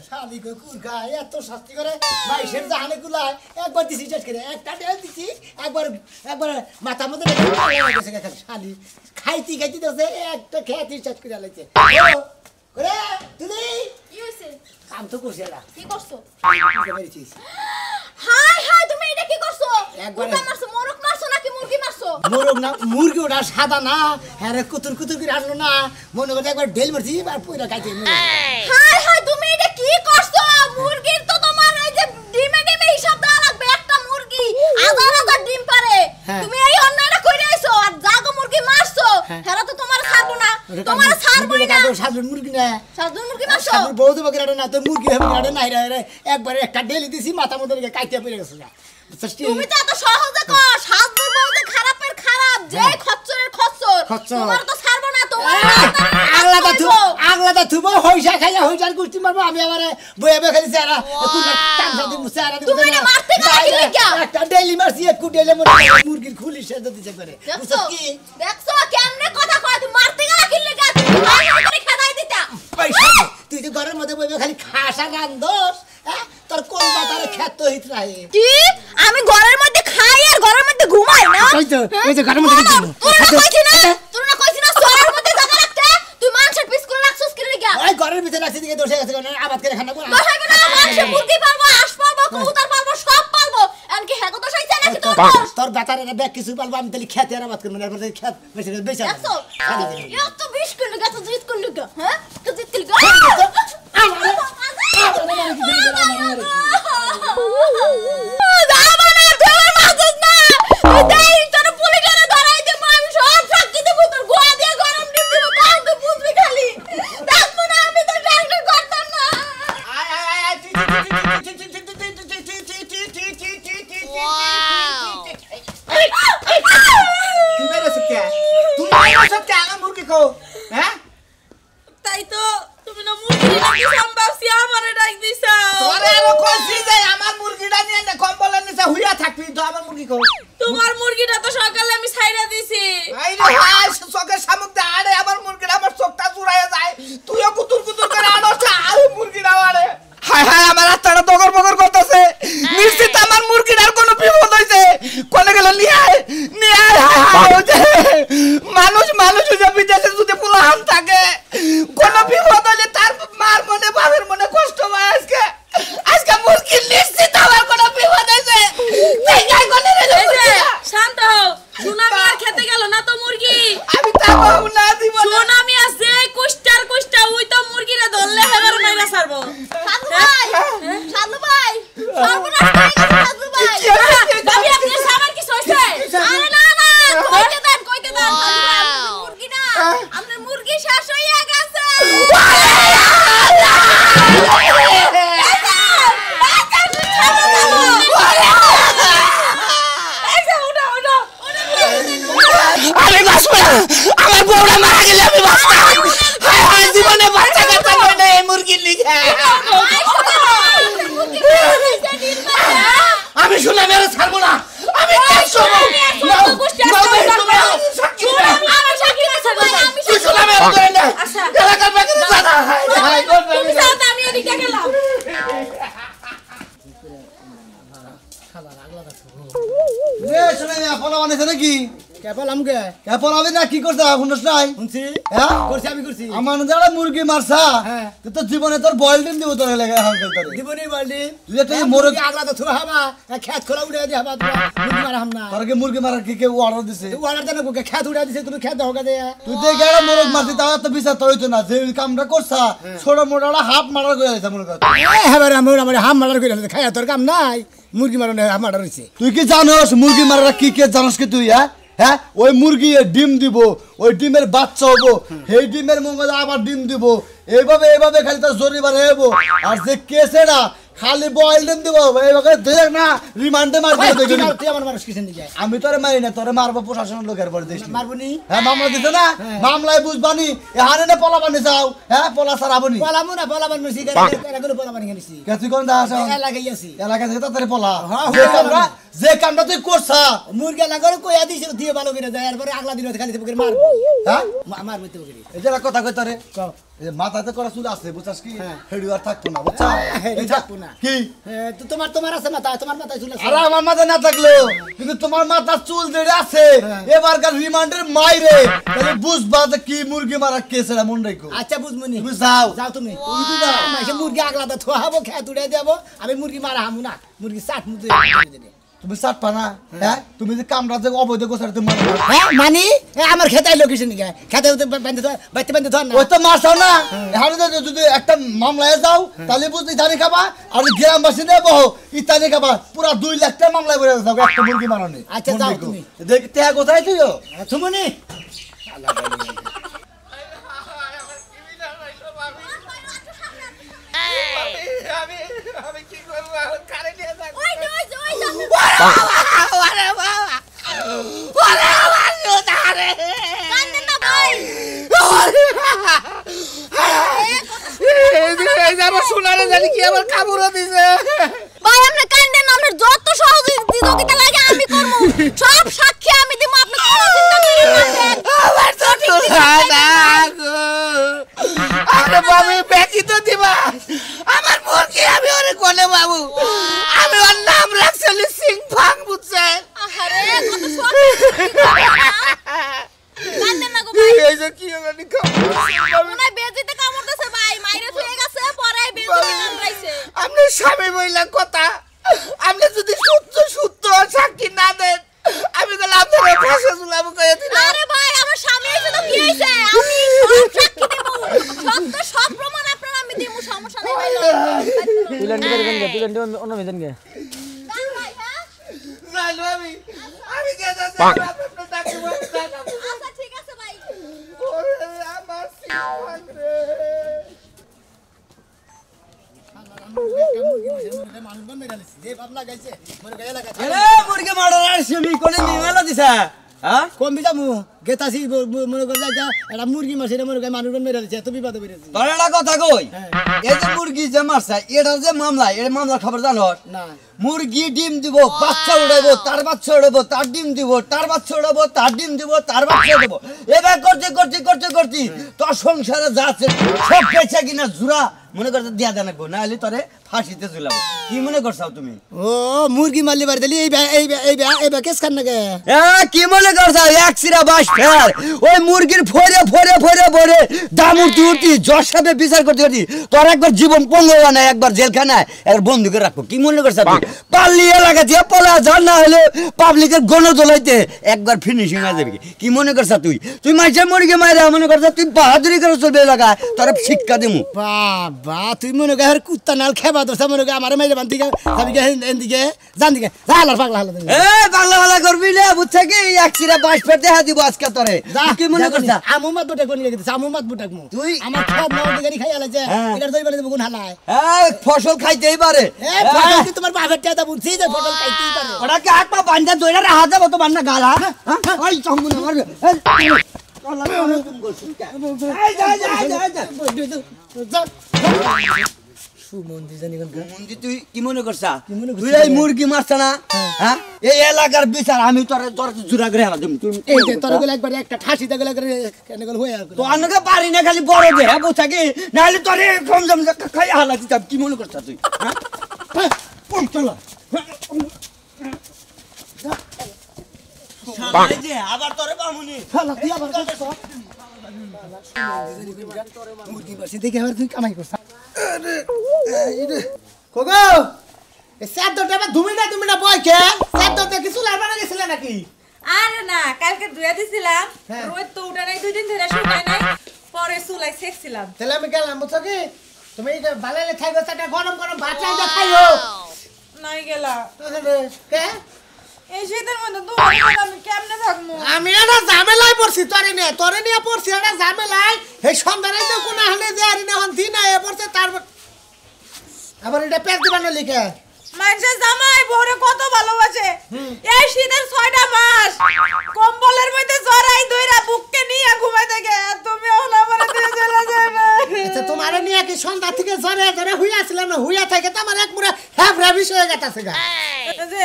শালি কই কুরকা এত শাস্তি করে মাইশের জাহানে গুলায় একবার দিছি চেট করে একটা ডেল দিছি একবার মাথা মধ্যে গেছে খালি শালি খাইতি দছে একটা খেতি চেট করে লাইছে ওরে তুই কি হইছে কাম তো করছিস না কি করছো কি করেছিস হাই হাই তুমি এটা কি করছো একবারে কুরকা মারছো মোরগ মারছো নাকি মুরগি মারছো মোরগ না মুরগি ওটা সাদা না হ্যাঁ কুতুর করে আসলো না মনে করে একবার ঢেল মারছি আর পুরো খাইতে হাই হাই তুমি এটা কি করছো মুরগির তো তোমার এই যে ডিমে হিসাব দেওয়া লাগবে একটা মুরগি হাজার ডিম পারে তুমি এই অন্যায়টা কইরা আইছো আর জাগো মুরগি মারছো হেরা তো তোমার ছাড়বো না তোমার ছাড়বই না সাদুর মুরগি না সাদুর মুরগি মারছো সাদুর বহুত বকরাটা না তো মুরগি হবে না নাই রে একবার একটা ঢেলি দিছি মাথা মধ্যে কাইতে পড়ে গেছে না তুমি তো এত সহজে কর সাদুর বহুত খারাপের খারাপ যে খচ্চরের খচ্চর তোমার তো ছাড়বো না তোমার আগলাটা থুবো হইসা খাইয়া হইসার কুস্তি মারবো আমি আমারে বইয়া খালি চেহারা টানসা দিমু চেহারা দিমু তুমি না মারতে গেলে কি লিখা একটা ডেলি মারছি একটু ডেলে মুরগির খুলি সেদ্ধ দিতে পারে বুঝছ কি দেখছো কেমনে কথা কয় তুমি মারতে গেলে কি লিখা তুমি ভাই করে খেদাই দিতা পয়সা তুই যে ঘরের মধ্যে বইবে খালি খাসা রান্ধস হ্যাঁ তোর কোন বাতারে খেত হিত রাহে কি আমি ঘরের মধ্যে খাই আর ঘরের মধ্যে ঘুমাই না ওই যে ঘরের মধ্যে তুই না কইছিস না সোয়ার মধ্যে জায়গা রাখতে তুই মানুষের পিস করে রাখছস কি লিখা ওই ঘরের ভিতরে রাখছি দিকে দোষে গেছে আবাদ করে খানা করে বসাবে না মানুষের মুরগি পালবো হাঁস পালবো কবুতর পালবো সব পালবো এমনকি হেগো তো সাইছে নাকি তোর বাতারে ব্যাগ কিছু পালবো আমি তাহলে খেতে আর আবাদ করব না এরপরে খেত বেশি বেশি দেখছো এত 20 কিলো গাছ জিত করলি গা হ্যাঁ তো জিত করলি গা তাই তো তুমি না মুরগি নাকি সম্ভাবছি আমারে ডাক দিছো তোরে আর কইছি যে আমার মুরগিটা নিয়ে না কম্বলের নিচে হুইয়া থাকবি তো আমার মুরগি কো তোমার মুরগিটা তো সকালে আমি ছাইরা দিছি আইরে হাই চোখের সামনে দে আরে আমার মুরগিটা আমার চোখটা চুরাইয়া যায় তুইও কুতুর করে আনছ আর মুরগিটা আরে হাই হাই আমার আত্মাটা দগর বগর করতেছে নিশ্চিত আমার মুরগিটার কোনো বিপদ হইছে কোনে গেল নিয়ে আয় হাই হাই মানুষ যে বিদেশে যদি পোলাহান থাকে কোনো বিপদ হইলে তার মার মনে বাবার মনে কষ্ট হয় আজকে মুরগি নিশ্চিত আমার কোনো বিপদ হইছে তাই গায় কোনে রে শান্ত হও সুনামি আর খেতে গেল না তো মুরগি আমি তাও না দিব সুনামি আছে কুষ্টা ওই তো মুরগিরে ধরলে হেগার মাইরা ছাড়বো সাধু ভাই সর্বনাশ করে গেছে সাধু ভাই ভাবি আপনি সাবার কি হইছে আরে না কইতে দেন মুরগি না আমাদের মুরগি শেষ হইয়া গেছে আরে বাসপা আমার বউটা মারা গেলে আমি বাঁচতাম হায় জীবনে বাচ্চা কাচ্চা নেই মুরগির লিগে আমি শুনে মেরে ছাড়বো না আমি নাকি কেবল আমগে কেবল আমি না কি করছ শুনছ নাই শুনছি হ্যাঁ করছি আমি করছি আমার যারা মুরগি মারছা হ্যাঁ তো জীবনে তোর বয়েল ডিম দিব তোর লাগা হালকা তোর দিবনি বয়েল ডিম তুই তো মুরগি আগলা তো থুয়া হবা খেত খোলা উড়ে দি হবা মুরগি মারা হাম না তোর কি মুরগি মারার কি কে অর্ডার দিছে তুই অর্ডার দেন কোকে খেত উড়ে দিছে তুমি খেত হোগা দে তুই দে গেলা মুরগ মারতি তাও তো বিচার তোই তো না যে কামটা করছা ছোট মোটাটা হাফ মারার কইরা দিছে মনে কর হ্যাঁ বারে আমার হাফ মারার কইরা দিছে খায়া তোর কাম নাই মুরগি মারনে হাফ মারার হইছে তুই কি জানোস মুরগি মারার কি কে জানোস কি তুই হ্যাঁ হ্যাঁ ওই মুরগি ডিম দিব ওই ডিমের বাচ্চা হবো সেই ডিমের মঙ্গলে আবার ডিম দিব এইভাবে খালি তার জরিমার হবো আর যে কেসেরা খালি বয়েল ডিম দিব এইভাবে দেখ না রিমান্ডে মার দিয়ে তুই আমার মানুষ কিসেন দিয়ে আমি তোরে মারি না তোরে মারবো প্রশাসনের লোকের পরে দিস মারবনি হ্যাঁ মামলা দিতে না মামলায় বুঝবানি এখানে না পলাবানি যাও হ্যাঁ পলা সারাবনি পলামু না পলাবান নছি এলাকার পলাবানি গেছি তুই কোন দাস এলাকায় আছি এলাকা থেকে তাড়াতাড়ি পলা যে কামটা তুই করছা মুরগি এলাকার কইয়া দিছ দিয়ে ভালো করে যায় এরপরে আগলা দিন খালি মারবো হ্যাঁ মারবো তুই এই যে কথা কই তোরে এই মাথাতে করা চুল আছে বুঝছস কি হেডু আর থাকতো না বুঝছস হেডু থাকতো না। কি তো তোমার আছে মাথা, তোমার মাথায় চুল আছে। আরে আমার মাথায় না থাকলেও কিন্তু তোমার মাথার চুল যেটা আছে এবারকার রিমান্ডের মাইরে তাহলে বুঝবা যে কি মুরগি মারা কেস এটা মন রাখো। আচ্ছা বুঝমুনি, তুমি যাও যাও তুমি। তুমি তো যাও। মাইসে মুরগি আগলাতে থোয়াবো, খেত উড়ে দেবো, আমি মুরগি মারা হামু না, মুরগি চাট মুদে। তুমি চাটপা না হ্যাঁ তুমি যে কামড়া যে অবৈধ গোছার তুমি মারবা হ্যাঁ মানি আমার খেতাই লোকেশন নিকে খেতে বাইতে ধর না। ওই তো মারছাও না এখানে যদি একটা মামলায় যাও তাহলে বুঝতে ইতানি খাবা আর গ্রামবাসী দেবো ইতানি খাবা পুরা 2 লাখ টাকা মামলায় বলে যাও একটা মুরগি মারনে। আচ্ছা যাও তুমি। দেখ টেয়া কোথায় তুইও সুমনি আমি কি করব কারে নিয়ে যাক ওই যে ওই যে ওই যে ওরে বাবা ওরে আমার জোতারে কান্দেন না ভাই এই যে আমার সোনারে জানি কি আমার কামড় দিছে ভাই আপনি কান্দেন না, আপনার যত সহযোগিতা লাগে আমি করব, সব সাক্ষী আমি দিব, আপনি কোনো চিন্তা করেন না। আমার তো সোনা গো আরে বাবু বেকি তো দিবা আমার মুরগি আমি ওরে কোলে বাবু আমি ওর নাম রাখছিলি সিং ফাং বুঝছেন আহারে কত সব কান্দেন না গো ভাই। এই যে কি জানি কামড় মনে হয় বেজিতে কামড়তেছে ভাই, মাইরে থুয়ে গেছে পরে বেজিতে কামড়াইছে। আপনি স্বামী বইলা কথা আপনি যদি সত্য সাক্ষী না দেন আমি গেলে আপনার ফাঁসে ঝুলাবো কয়ে দিলাম আরে ভাই আমার স্বামী এসে তো কি হইছে, আমি সব সাক্ষী দেব, সত্য সব প্রমাণ আপনারা আমি দেব, সমস্যা নাই ভাই। তুলেন দিবেন অন্য ভেজেন গে যান ভাই, হ্যাঁ জানো আমি কে যাচ্ছি আপনার ডাকি বলতে আচ্ছা ঠিক আছে ভাই। ওরে আমার সিং রে মুরগি মারার আর সেমি কোনে নিমেলা দিছা হ্যাঁ কম যাবো গেতাছি মনে করে একটা মুরগি মারছে মনে করে মানুষ মেরে দিচ্ছে, এত বিপদে বেরিয়েছি। তোর একটা কথা কই এই যে মুরগি যে মারছে এটা যে মামলা এর মামলার খবর জানো না মুরগি ডিম দিব বাচ্চা উড়াবো তার বাচ্চা উড়াবো তার ডিম দিব তার বাচ্চা উড়াবো তার ডিম দিব তার বাচ্চা দেবো এবার করতে তোর সংসারে যাচ্ছে সব বেচা কিনা জুরা মনে করতে দিয়া দেন না হলে তোরে ফাঁসিতে ঝুলাবো কি মনে করছাও তুমি ও মুরগি মারলি বাড়ি দিলি এই কেস খান নাকি কি মনে করছাও এক সিরা বাস ফের ওই মুরগির ফরে দামুর তুই জজ সাহেবে বিচার করতে তোর একবার জীবন পঙ্গা না একবার জেলখানায় একবার বন্ধুকে রাখবো কি মনে করছ পাল্লি এলাকা দিয়ে পলা যান না হলে পাবলিকের গণ দোলাইতে একবার ফিনিশিং হয়ে যাবে কি মনে করছ তুই মাইসের মুরগি মাইরা মনে করছ তুই বাহাদুরি করে চলবে এলাকায় তোর শিক্ষা দিমু বাবা তুই মনে কর কুত্তা নাল খেবা দোষ মনে কর আমার মেরে বান্তি এদিকে জান দিকে পাগলা হলো বাংলা বাংলা করবি না বুঝছে কি এক সিরা বাস ফের দেখা দিব আজকে তোরে কি মনে করছ আমু মাত বুটাক কোন গেছে আমু মাত বুটাক মু তুই আমার খেত নাও দিগারি খাই আলাছে এটা দই বলে দেব কোন হালায় ফসল খাইতেই পারে ফসল কি তোমার বাপের টাকা বুঝছি যে ফসল খাইতেই পারে ওরা কি হাত পা বান্ধা দইরা রাহা যাবো তো বান্না গালা ওই চম্বু না মারবে তুই কি মনে করছা তুই এই মুরগি মারছা না হ্যাঁ এই এলাকার বিচার আমি তোর জুরা করে হেলা দিম তুই এই যে তোর গলে একবার একটা ঠাসি দা গলে কেন গল হয়ে তো আনকে পারি না খালি বড় দে হ্যাঁ বুঝছা কি নাহলে তোর কম জম খাই হালা দিতাম কি মনে করছা তুই হ্যাঁ চল আবার তোরে বামুনি মুরগি বাসি দেখে আবার তুই কামাই করছ কোগো এ সাতটা বা তুমি না বয় কে সাতটা কিছু লাগবে না গেছিলে নাকি আরে না কালকে ধুয়া দিছিলাম রোদ তো উঠে নাই 2 দিন ধরে শুকায় নাই পরে চুলাই সেকছিলাম তাহলে আমি গেলাম বুঝছো কি তুমি এই যে বালালে খাইবে সেটা গরম বাচ্চা দিয়ে খাইও নাই গেলা কে এই শীতের মধ্যে তোমার আমি কেমনে থাকবো আমি একটা ঝামেলায় পড়ছি তোরে নিয়ে পড়ছি একটা ঝামেলায় এই সন্ধ্যারে তো কোন হালে যে আর না হন দিন আয় পড়ছে তারপর আবার এটা পেট দিবানো লিখে মানুষের জামাই বউরে কত ভালোবাসে এই শীতের 6টা মাস কম্বলের মধ্যে জড়াই দইরা বুককে নিয়ে ঘুমাই থাকে তুমি এখন আমারে দিয়ে চলে যাবে আচ্ছা তোমার নিয়ে কি সন্ধ্যা থেকে জরে জরে হুইয়াছিলাম না হুইয়া থেকে তো আমার এক পুরো হ্যাবরা বিষয় হয়ে গেছে গা যে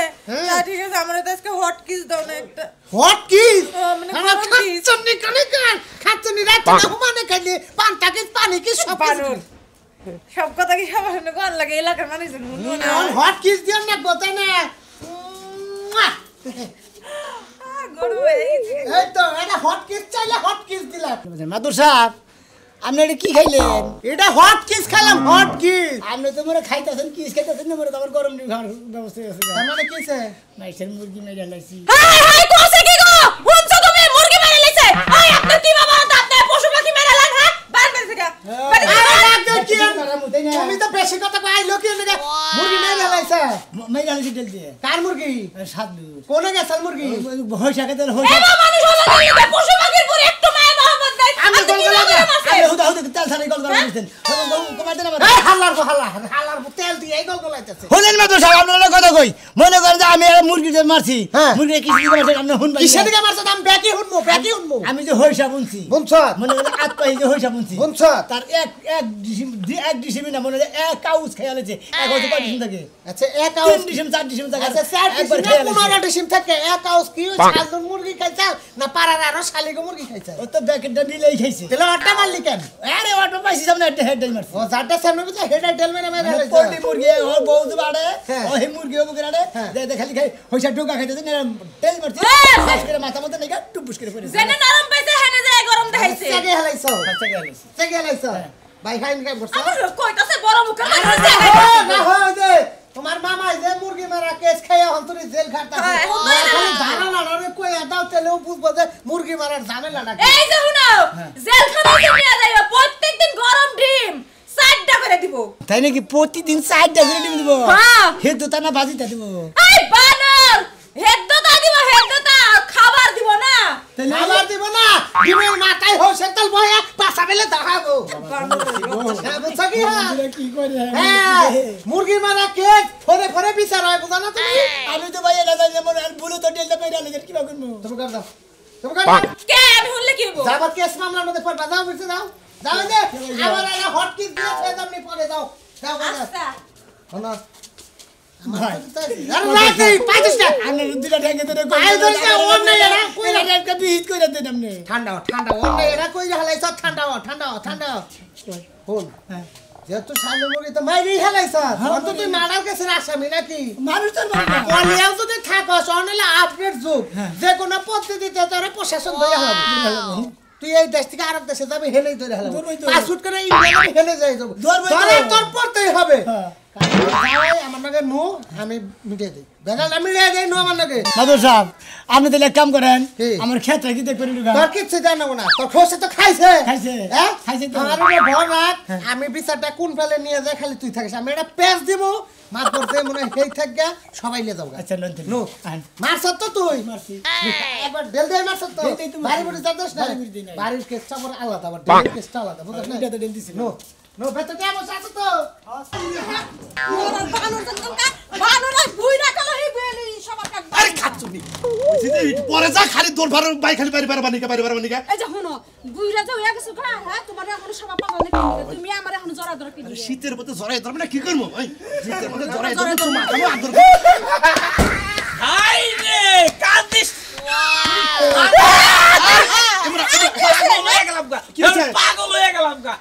ঠিক আছে আমরা তো আজকে হট কিস দাও না একটা হট কিস মানে আমার গরম কিস। খাচ্ছনি কানে কান খাচ্ছনি রাতে না হুমানে খাইলে পান্তা কিস পানি কিস সব বানর। সব কথা কি সবার শুনে গান লাগে এলাকার মানুষজন মনে হয় হট কিস দিও না কথা না গরু হয়ে গেছে। এই তো এটা হট কিস চাইলে হট কিস দিলাম মাদুর সাহেব আপনি এটা কি খাইলেন এটা হট কিস খেলাম হট কিস আপনি তো মরে খাইতেছেন কিস খাইতেছেন না মরে তো আমার গরম খাওয়ার ব্যবস্থা আছে তার মানে কিসে মাইসের মুরগি মেরে লাইছি হাই হাই কোসে কি গো শুনছো তুমি মুরগি মেরে লাইছে ওই আপনি কি বাবা আপনি পশু পাখি মেরে লান হ্যাঁ বান বের থেকে তুমি তো বেশি কথা কই লোক মুরগি মেরে লাইছে মেরে লাইছি তেল দিয়ে কার মুরগি সাদু কোনে গেছাল মুরগি হইসাকে তেল এবা মানুষ হলো না পশু পাখির পরে একটু মায়া মোহাম্মদ নাই আমি আপনি গল কি গলা মারছে? আরে হুদা হুদা তেল ছাড়াই গল গলা দিতেন কমাই দেন আমার এই হালার তেল দিয়ে এই গল গলাইতেছে হলেন মাদুর সাহেব আপনারা কথা কই মনে করেন যে আমি একটা মুরগি যে মারছি হ্যাঁ। মুরগি কিছু দিকে মারছি আপনি হুন কিসে দিকে মারছ দাম ব্যাকি হুনমু আমি যে হইসা বুনছি বুনছ মনে করেন আট পাই যে হইসা বুনছি বুনছ তার এক ডিসিম না মনে হয় এক কাউস খেয়ালেছে এক হয়তো কয় ডিসিম থাকে আচ্ছা এক আউস 3 ডিসিম 4 ডিসিম থাকে আচ্ছা স্যার একবার কিছু খেয়ালেছে 15 ডিসিম থাকে এক আউস কি ছাগল মুরগি খাইছা না পাড়ার আরো শালিগো মুরগি খাইছা ও তো ব্যাকেটটা মিলেই খাইছে তেলে আটটা মারলি কেন আরে অটো পাইছি সামনে একটা হেডাই মারছি ও যারটা সামনে বুঝা হেডাই টেল মেরে মেরে হালাইছে পোল্ট্রি মুরগি ও বহুত বাড়ে হ্যাঁ। ও হে মুরগি ও বুকেরাড়ে হ্যাঁ। দে খালি খাই হইসা ঢোকা খাইতেছে না তেল মারছি হ্যাঁ। ফাঁস করে মাথা মধ্যে নেগা টুপুস করে পড়েছে জেনে নরম পাইছে হেনে যায় গরম দেখাইছে চেগে হালাইছো আচ্ছা গেলিস চেগে হালাইছো ভাই খাইন খাই বসছো আমার কইতাছে বড় মুখে মানুষ না হয় যে তোমার মামা যে মুরগি মারা কেস খাইয়া অন্তরে জেল খাটা হ্যাঁ, খালি ধারণা না রে কই দাও তেলেও বুঝবো যে মুরগি মারার ঝামেলাটা কি এই যে শুনো জেলখানায় নিয়ে যাইবা প্রত্যেকদিন গরম ডিম 4টা করে দিব তাই নাকি প্রতিদিন 4টা করে ডিম দিব হ্যাঁ। হে তো তা না বাজিটা দিব এই বানর হেদ্দতা দিব হেদ্দতা খাবার দিব না আবার দিব না ডিমের মাথায় হোসে তাল বয়া পাছা বেলে দেখাবো হ্যাঁ, বুঝছো কি হ্যাঁ? কি করে হ্যাঁ, মুরগি মারা কেস ফরে ফরে বিচার হয় বুঝা না তুমি আমি তো ভাই এটা জানি মনে আর ভুলে তো টেলটা মেরা লাগে কি করব তুমি কর দাও তুমি কর দাও কে আমি শুনলে কি হইব যাবার কেস মামলার মধ্যে পড়বা যাও বুঝতে দাও যাও যে আবার এরা হট কিস দিয়ে ছেড়ে দামনি পরে দাও যাও করে আচ্ছা হলো আরে রাতে পাইছিস না আমি রুদ্দিটা ঠেকে ধরে আই দইছে ওর নাই এরা কই কইরা একটা বিহিত কইরা দেন আপনি ঠান্ডা ওর নাই এরা কই হালাইছ ঠান্ডা হল হ্যাঁ যেহেতু সামনে মুরগি তো মাইরি হালাইছ অন্ত তুই মারার কাছে আসামি নাকি মানুষ তো কলিয়াও যদি থাকস অনলে আপডেট যুগ যে কোনো পদ্ধতিতে তোরা প্রশাসন ধরে হালাবি তুই এই দেশ থেকে আরেক দেশে যাবি হেলেই ধরে হালাবি ধরবই তো। পাসপোর্ট করে ইন্ডিয়া হেলে যাই যাবো ধরবই তো। ধরে তোর পড়তেই হবে হ্যাঁ। যাই, আমার নাকি নো আমি মিটিয়ে দিই বেগালটা মিলিয়ে দেয় নো আমার নাকি মাদুর সাহেব আপনি তাহলে এক কাম করেন কি? আমার ক্ষেত্রে কি দেখবেন তোর কিচ্ছু জানাবো না তোর খোসে তো খাইছে খাইছে। হ্যাঁ? খাইছে তো। আমার উপরে ভর রাখ আমি বিচারটা কোন ফেলে নিয়ে যাই খালি তুই থাকিস আমি এটা পেঁচ দিব মাছ পড়তে মনে হয় হেই থাকবে সবাই নিয়ে যাবো আচ্ছা লন নো মারছ তো তুই মারছি একবার ডেল দেই মারছ তো ডেল দেই তো বাড়ি বড়ি যাদস না বাড়ি বুড়ি দিই নাই। বাড়ির কেসটা বড় আলাদা আবার ডেলের কেসটা আলাদা বুঝছ না এটা তো ডেল দিছি নো নো ভেতর কে বসে আছো তো বানর বুইরা কল এই বেলি সবার কাছে আরে খাচ্ছুনি পরে যা খালি দৌড় ভার বাই খালি বাড়ি বাড়ি বাড়ি এই যে শুনো বুইরা যাও এক কিছু করা হ্যাঁ তোমার এখন সবার পাগল নাকি তুমি আমার এখন জরা ধরে কি দিবে শীতের মধ্যে জড়াই ধরবে না কি করবো ওই শীতের মধ্যে জড়াই ধরবে তো মাথা আদর হাই রে কাঁদিস পাগল হয়ে গেলাম গা কি হয়েছে? পাগল হয়ে গেলাম গা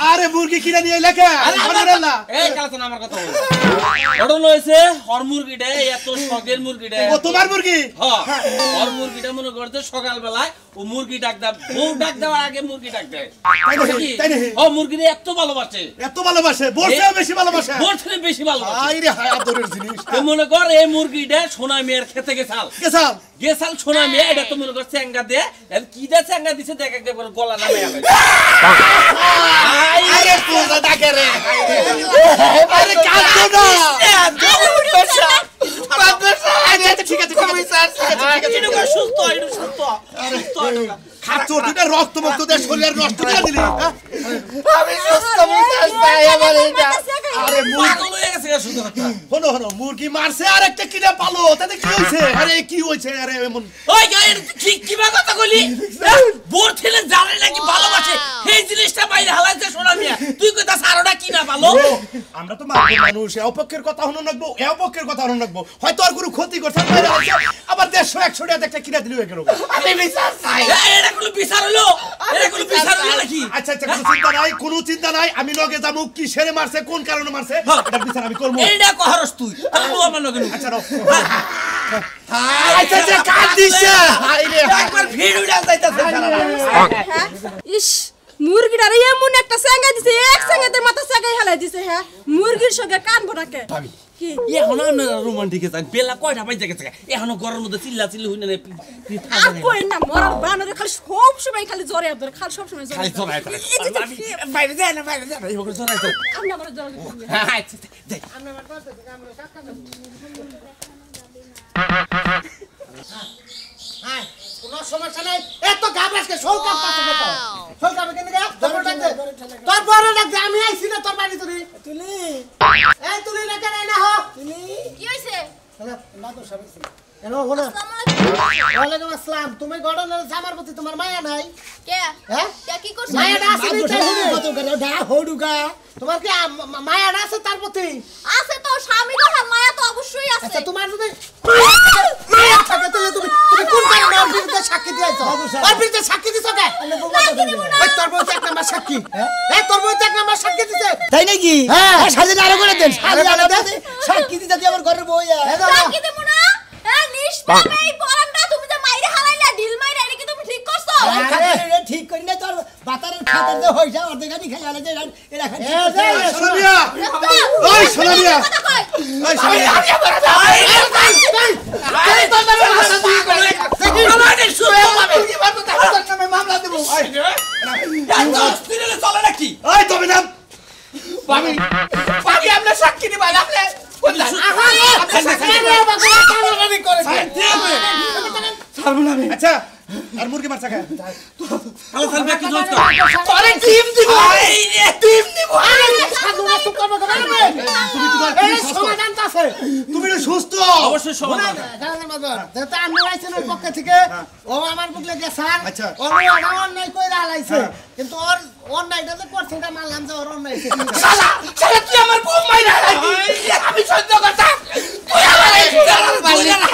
আরে মুরগি কিনে নিয়ে লেখা এই কালসন আমার কথা বল অডন হইছে হর মুরগিটা এত শখের মুরগিটা ও তোমার মুরগি হ্যাঁ হর মুরগিটা মনে করতে সকাল বেলায় ও মুরগি ডাক দাও বউ ডাক দেওয়ার আগে মুরগি ডাক দেয় তাই নাকি? ও মুরগিটা এত ভালোবাসে এত ভালোবাসে বসেও বেশি ভালোবাসে ওর থেকে বেশি ভালোবাসে আইরে হায় আদরের জিনিস তো মনে কর এই মুরগিটা সোনা মেয়ের খেতে গেছাল কেসাল গেছাল সোনা মেয়ে এটা তো মনে কর চ্যাঙ্গা দে কি দে চ্যাঙ্গা দিছে দেখ এক করে গলা নামে গেল আরে তোরা ডাকে রে আরে কাঁদো না আরে ঠিক আছে কমিসার এটা কো সুস্থ এটা সুস্থ খাচ্চর দুটা রক্ত মুক্ত দিয়ে শরীর নষ্ট করে দিলি আমি সুস্থ মিজাজ পাই আমার এটা আরে পাগল হয়ে গেছে থেকে শুধু কথা হনো হনো মুরগি মারছে আর একটা কিনা পালো তাতে কি হইছে আরে কি হইছে আরে এমন ওই গায়ের কি বা কথা কইলি বোর ছেলে জানে নাকি ভালোবাসে এই জিনিসটা বাইরে হালাইছে সোনা মিয়া তুই কইতা সারোটা কি না ভালো আমরা তো মানুষ অপক্ষের কথা হনো লাগবো অপক্ষের কথা হনো লাগবো হয়তো আর কোনো ক্ষতি করছে বাইরে আছে আবার 150 100 টাকা একটা কিনা দিলি হয়ে গেল আমি বিচার চাই এটা কোনো বিচার হলো এটা কোনো বিচার হলো নাকি আচ্ছা আচ্ছা কোনো চিন্তা নাই আমি লগে যাবো কি সেরে মারছে কোন কারণে মারছে এটা বিচার আমি করব এইটা কহরস তুই আমি আমার লগে আচ্ছা রও আচ্ছা আচ্ছা কাট দিছে আইরে একবার ভিড় উড়া যাইতাছে ইস মুরগিটারে এমন একটা সাঙ্গা দিছে এক সাঙ্গাতে মাথা সাঙ্গাই হালাই দিছে হ্যাঁ মুরগির সঙ্গে কান ভরাকে কি এখনো আমরা রোমান্টিক আছি বেলা কয়টা বাজে গেছে এখনো ঘরের মধ্যে চিল্লাচিল্লি হইনা রে কই না মরার বানরে খালি সব সময় খালি জ্বরে ধরে খালি সব সময় খালি জ্বরে জড়াই করে বাইরে যায় না এই বকর জড়াই করে আমরা আমার জ্বরে আচ্ছা যাই আমরা আমার বলতে আমরা কাকা হ্যাঁ কোনো সমস্যা নাই এত ঘাবড়াসকে শোল কাপ পাতে তো শোল কাপে কেন গা তোর ডাক দে তোর বড় ডাক দে আমি আইছি না তোর বাড়ি তুই তুলি এই তুলি না কেন না হো তুলি কি হইছে না তো সব হ্যালো বলো ওয়ালাইকুম আসসালাম তুমি গড়নের জামার প্রতি তোমার মায়া নাই কে হ্যাঁ কে কি করছ মায়াটা আছে নি কত করে ডা হড়ুগা তোমার কি মায়াটা আছে তার প্রতি আছে তো স্বামীর মায়া তো অবশ্যই আছে আচ্ছা তোমার যদি মায়া থাকে তাহলে তুমি কোন কারণে ওর বিরুদ্ধে সাক্ষী দিয়েছো ওর বিরুদ্ধে সাক্ষী দিছো কে ওই তোর বউতে এক নাম্বার সাক্ষী এই তোর বউতে এক নাম্বার সাক্ষী দিতে তাই নাকি হ্যাঁ সাজিন আরো করে দেন আরে আরে দে সাক্ষী দিতে দিয়ে আমার ঘরের বউ সাক্ষী দেব না নিষ্পাপ এই পরানটা তুমি যে মাইরে হালাইলা ঢিল মাইরা এটা কি তুমি ঠিক করছো আরে ঠিক করি না তোর বাতারের খাতার দে হইছা অর্ধেকখানি খাই আলে যে এরা খাই সোনামিয়া ওই সোনামিয়া কথা কই ওই সোনামিয়া মামলা দেব চলে নাকি ওই তবে নাম পাবি পাবি আমরা সাক্ষী দিবা আপনি কোনটা আচ্ছা আর মুরগি মারছা খায় কালো সালবে কি দোস্ত তোরে টিম দিব টিম দিব সাধুরা তো করবে তুমি তোমার কি সুস্থ সমাধান আছে তুমি না সুস্থ অবশ্যই সমাধান যেটা আমরা আইছেন ওর পক্ষ থেকে ও আমার বুকলে গেছান আচ্ছা। ওর অন্যায় কইরা হালাইছে কিন্তু ওর অন্যায়টা যে করছে এটা মানলাম যে ওর অন্যায় শালা শালা তুই আমার বউ মাইরা হালাইছি আমি সহ্য করতাম তুই আমার এই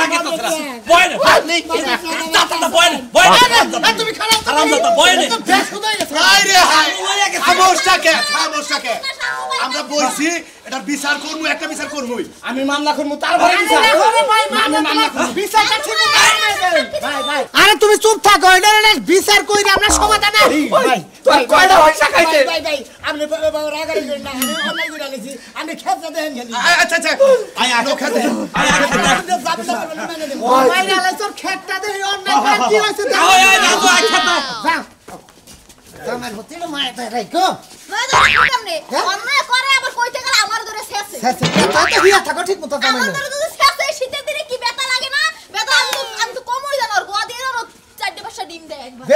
আগে তো বয় না বয় তুমি খারাপ আরাম দাও বয় না বেশ খুদাই গেছে আরে হাই খামোশটাকে আমরা বলছি এটা বিচার করব একটা বিচার করবই আমি মামলা করব তার ঘরে বিচার বিচারটা ঠিক ভাই ভাই আরে তুমি চুপ থাকো এটা বিচার কইরা আমরা সমাধান ভাই তুই কয়টা পয়সা খাইতে ভাই ভাই আপনি রাগারি করেন না আমি অন্যায় করে গেছি আমি খেতে দেন খালি আচ্ছা আচ্ছা আয় আগে খাতে ভাই আলে তোর খেতটা দেই অন্যায় করে কি হইছে আমার হতে না মায়া তাই রাইকো নয় তো কেমনে অন্যায় করে আবার কইতে গেলে আমার ধরে শেষে তাই তো হিয়া থাকো ঠিক মতো জামাই আমার ধরে যদি শেষে শীতের দিনে কি ব্যথা লাগে না ব্যথা আমি তো কমই জানো আর গোয়া দিয়ে জানো 4-5টা ডিম দেয় একবার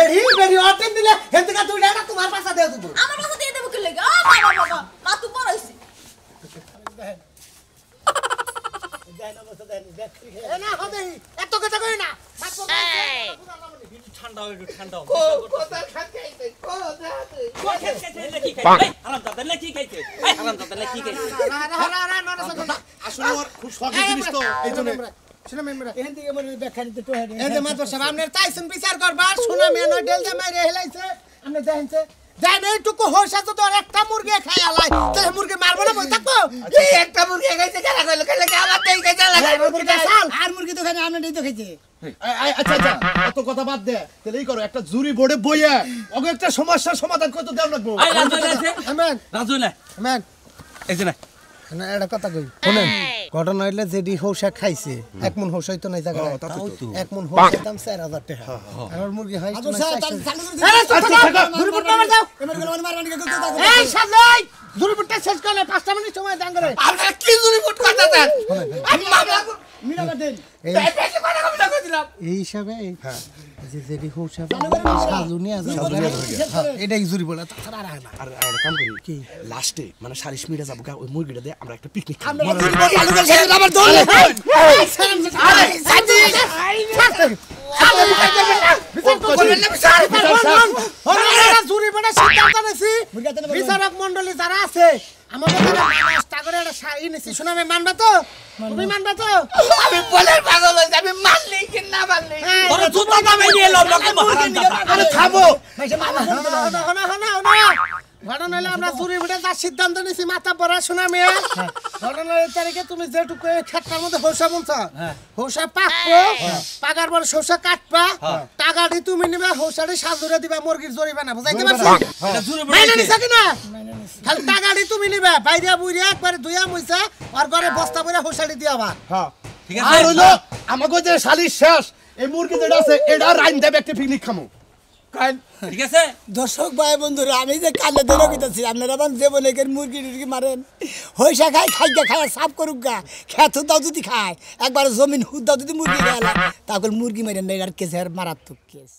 বেরি অটেন দিলে হেনতে তুই না তোমার পাশা দেও তুমি আমার কাছে দিয়ে দেব কি লাগে বাবা মা তুই বড় হইছিস না হবে এত কথা কই না ঠান্ডা হয়ে ঠান্ডা কোথায় খাইতে আসলে ওর খুব শখের জিনিস তো এইজন্য শুনা মেমরা এখান থেকে মনে ব্যাখ্যা নিতে তো হয় এই যে মাত্র সাহেব আপনার তাইছেন বিচার করবার শুনা মেনো ডেল দে মাইরে হেলাইছে আপনি দেখেনছে জান এইটুকু হইছে তো তোর একটা মুরগি খাই আলাই তাহলে মুরগি মারবো না বই থাকবো এই একটা মুরগি খাইছে যারা কইলো কইলো কি আমার দেই খাইছে আর মুরগি তো খাই আপনি তো খাইছে আচ্ছা আচ্ছা অত কথা বাদ দে তাহলে এই করো একটা জুরি বোর্ডে বইয়া ওকে একটা সমস্যার সমাধান করতে দেও লাগবো আমেন রাজু না আমেন এই যে না না এটা কথা কই শুনেন ঘটনা হইলে যেডি হৌসা খাইছে এক মন হৌসা হইতো নাই জায়গা এক মন হৌসা দাম 4000 টাকা আর মুরগি হয় আরে চুপ থাকো ঘুরে পড় মার দাও এমন করে মারবানি কে করতে থাকো এই সালাই জুরিপুরটা শেষ করলে 5টা মিনিট সময় দান করে আপনারা কি জুরিপুট করতেছেন আমি মামলা মিনাকা দেন বেশি কথা কম না কইছিলাম এই হিসাবে যে যেটি হোসাবে সাজুনিয়া এটাই জুরি বলে তাছাড়া আর হয় না আর একটা কাম করি কি লাস্টে মানে 40 মিনিট যাবো ওই মুরগিটা দিয়ে আমরা একটা পিকনিক খাবো আমার দল বিচারক মন্ডলী যারা আছে আমাদের শুনাবে মানবা তো তুমি মানবা তো আমি বলে পাগল হইছি আমি মানলেই কি না মানলেই তোর জুতা দামাই নিয়ে এলো লোকে মহারাজ আরে থামো ঘটনা হলে আমরা চুরি ভিটে যার সিদ্ধান্ত নিছি মাথা পড়া শোনা মেয়ে ঘটনার তারিখে তুমি যেটুকু ক্ষেত্রের মধ্যে হোসা বলছ হোসা পাকবো পাকার পর শসা কাটবা টাকাটি তুমি নিবা হোসাটি সাজুরে দিবা মুরগির জরিবা না বুঝাইতে পারছো মাইনা নিছা কিনা খালি টাকাটি তুমি নিবা বাইরে বুইরে একবারে দুইয়া মুইছা আর ঘরে বস্তা ভরে হোসাটি দিয়াবা হ্যাঁ ঠিক আছে আর হইলো আমাকে যে শালির শেষ এই মুরগি যেটা আছে এটা রাইন দেবে একটা পিকনিক খামো ঠিক আছে দর্শক ভাই বন্ধুরা আমি যে কালে ধরে কইতাছি আপনারা বান জীবনে এর মুরগি টুরগি মারেন হইসা খাই খাইগা খায় সাফ করুক গা খেত দাও যদি খায় একবার জমিন হুদ দাও যদি মুরগি খায় তারপর মুরগি মারেন না আর কেস আর মারাত্মক কেস